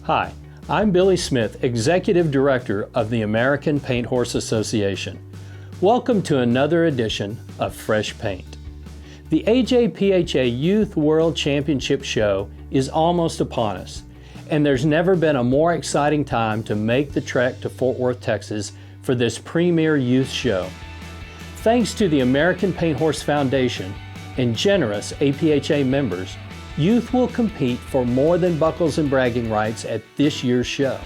Hi, I'm Billy Smith, Executive Director of the American Paint Horse Association. Welcome to another edition of Fresh Paint. The AjPHA Youth World Championship Show is almost upon us, and there's never been a more exciting time to make the trek to Fort Worth, Texas for this premier youth show. Thanks to the American Paint Horse Foundation and generous APHA members, youth will compete for more than buckles and bragging rights at this year's show.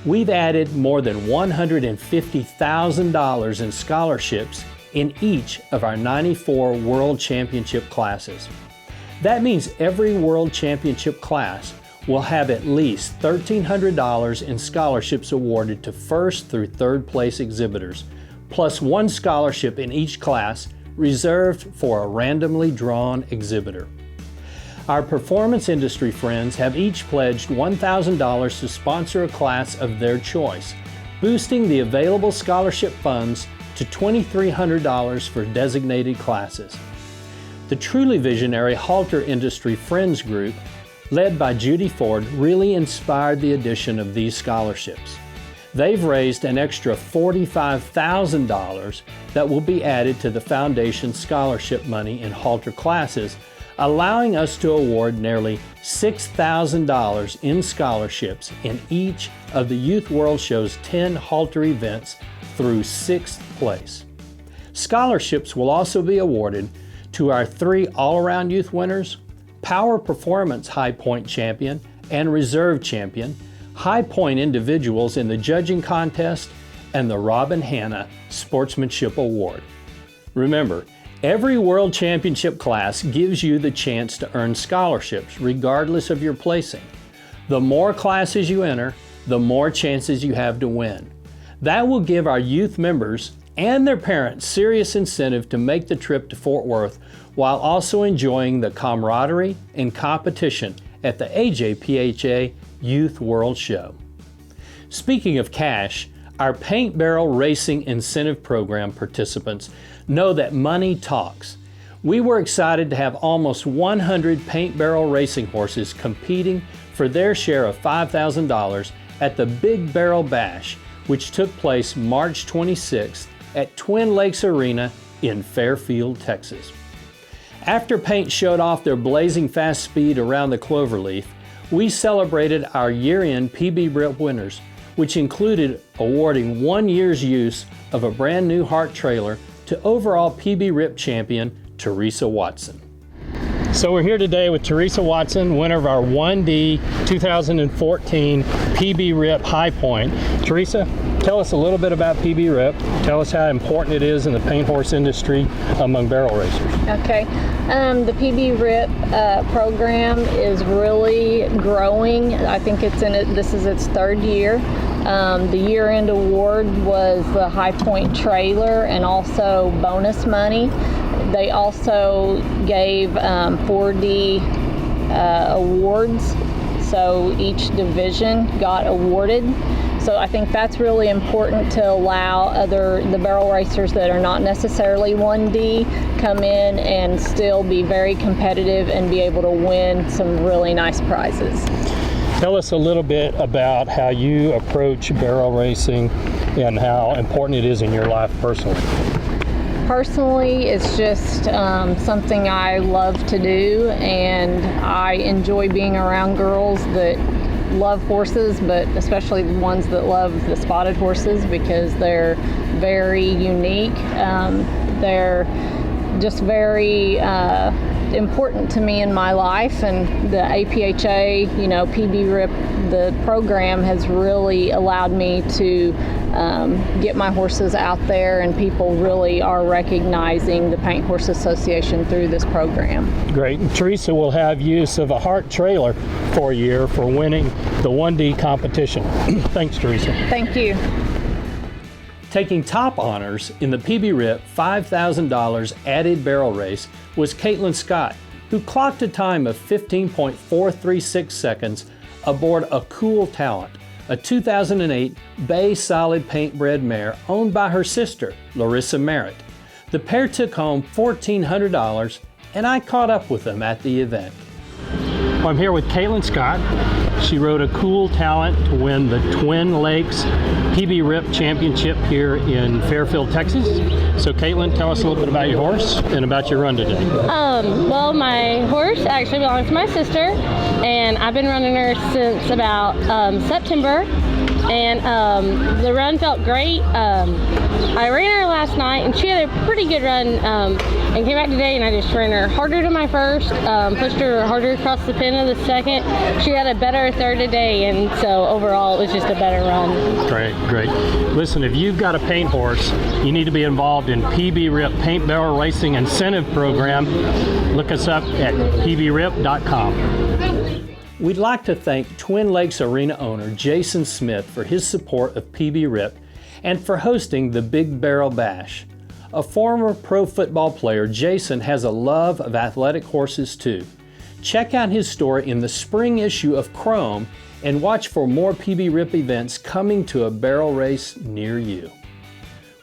We've added more than $150,000 in scholarships in each of our 94 World Championship classes. That means every World Championship class will have at least $1,300 in scholarships awarded to first through third place exhibitors, plus one scholarship in each class reserved for a randomly drawn exhibitor. Our performance industry friends have each pledged $1,000 to sponsor a class of their choice, boosting the available scholarship funds to $2,300 for designated classes. The truly visionary Halter Industry Friends Group, led by Judy Ford, really inspired the addition of these scholarships. They've raised an extra $45,000 that will be added to the Foundation's scholarship money in Halter classes, allowing us to award nearly $6,000 in scholarships in each of the Youth World Show's 10 Halter events through 6th place. Scholarships will also be awarded to our 3 all-around youth winners, Power Performance High Point Champion and Reserve Champion, High Point individuals in the judging contest, and the Robin Hanna Sportsmanship Award. Remember, every World Championship class gives you the chance to earn scholarships regardless of your placing. The more classes you enter, the more chances you have to win. That will give our youth members and their parents serious incentive to make the trip to Fort Worth while also enjoying the camaraderie and competition at the AjPHA Youth World Show. Speaking of cash, our Paint Barrel Racing Incentive Program participants know that money talks. We were excited to have almost 100 paint barrel racing horses competing for their share of $5,000 at the Big Barrel Bash, which took place March 26th at Twin Lakes Arena in Fairfield, Texas. After paint showed off their blazing fast speed around the cloverleaf, we celebrated our year-end PB RIP winners, which included awarding 1 year's use of a brand new Hart trailer to overall PB RIP champion Theresa Watson. So we're here today with Theresa Watson, winner of our 1D 2014 PB RIP High Point. Theresa, tell us a little bit about PB RIP. Tell us how important it is in the paint horse industry among barrel racers. Okay, the PB RIP program is really growing. I think this is its 3rd year. The year-end award was the High Point trailer and also bonus money. They also gave 4D awards, so each division got awarded. So I think that's really important to allow the barrel racers that are not necessarily 1D come in and still be very competitive and be able to win some really nice prizes. Tell us a little bit about how you approach barrel racing and how important it is in your life personally. Personally, it's just something I love to do, and I enjoy being around girls that love horses, but especially the ones that love the spotted horses because they're very unique. They're just very important to me in my life, and the APHA, PB RIP, the program has really allowed me to get my horses out there, and people really are recognizing the Paint Horse Association through this program. Great. And Theresa will have use of a Hart trailer for a year for winning the 1D competition. Thanks, Theresa. Thank you. Taking top honors in the PB RIP $5,000 added barrel race was Kaitlyn Scott, who clocked a time of 15.436 seconds aboard a Cool Talent, a 2008 Bay Solid Paintbred mare owned by her sister, Larissa Merritt. The pair took home $1,400, and I caught up with them at the event. Well, I'm here with Kaitlyn Scott. She rode a cool talent to win the Twin Lakes PB Rip Championship here in Fairfield, Texas. So Kaitlyn, tell us a little bit about your horse and about your run today. Well, my horse actually belongs to my sister, and I've been running her since about September, and the run felt great. I ran her last night, and she had a pretty good run, and came back today, and I just ran her harder to my first, pushed her harder across the pin of the second. She had a better third today, and so overall it was just a better run. Great, great. Listen, if you've got a paint horse, you need to be involved in PB Rip Paint Barrel Racing Incentive Program. Look us up at pbrip.com. We'd like to thank Twin Lakes Arena owner Jason Smith for his support of PB Rip and for hosting the Big Barrel Bash. A former pro football player, Jason has a love of athletic horses too. Check out his story in the spring issue of Chrome and watch for more PB Rip events coming to a barrel race near you.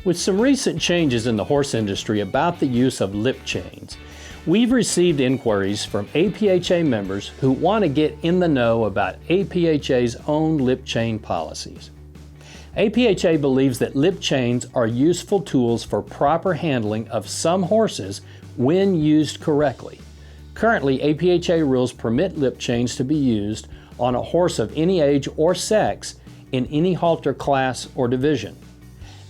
With some recent changes in the horse industry about the use of lip chains, we've received inquiries from APHA members who want to get in the know about APHA's own lip chain policies. APHA believes that lip chains are useful tools for proper handling of some horses when used correctly. Currently, APHA rules permit lip chains to be used on a horse of any age or sex in any halter class or division.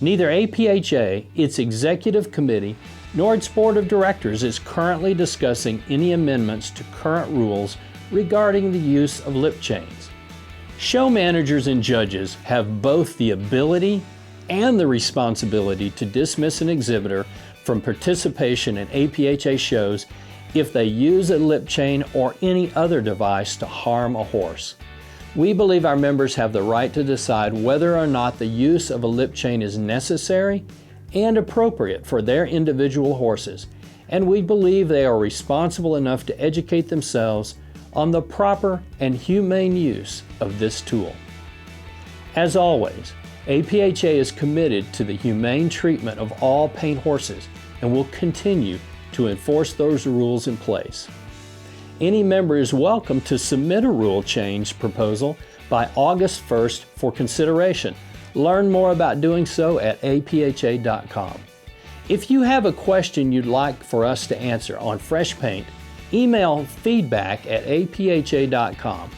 Neither APHA, its executive committee, nor its board of directors is currently discussing any amendments to current rules regarding the use of lip chains. Show managers and judges have both the ability and the responsibility to dismiss an exhibitor from participation in APHA shows if they use a lip chain or any other device to harm a horse. We believe our members have the right to decide whether or not the use of a lip chain is necessary and appropriate for their individual horses, and we believe they are responsible enough to educate themselves on the proper and humane use of this tool. As always, APHA is committed to the humane treatment of all paint horses and will continue to enforce those rules in place. Any member is welcome to submit a rule change proposal by August 1st for consideration. Learn more about doing so at apha.com. If you have a question you'd like for us to answer on fresh paint, email feedback@apha.com.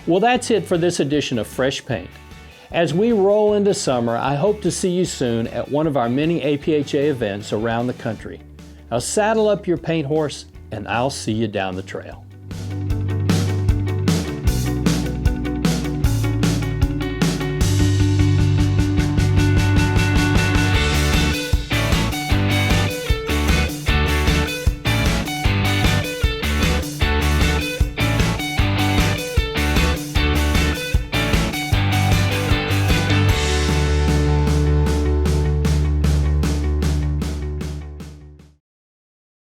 Well, that's it for this edition of Fresh Paint. As we roll into summer, I hope to see you soon at one of our many APHA events around the country. Now saddle up your paint horse and I'll see you down the trail.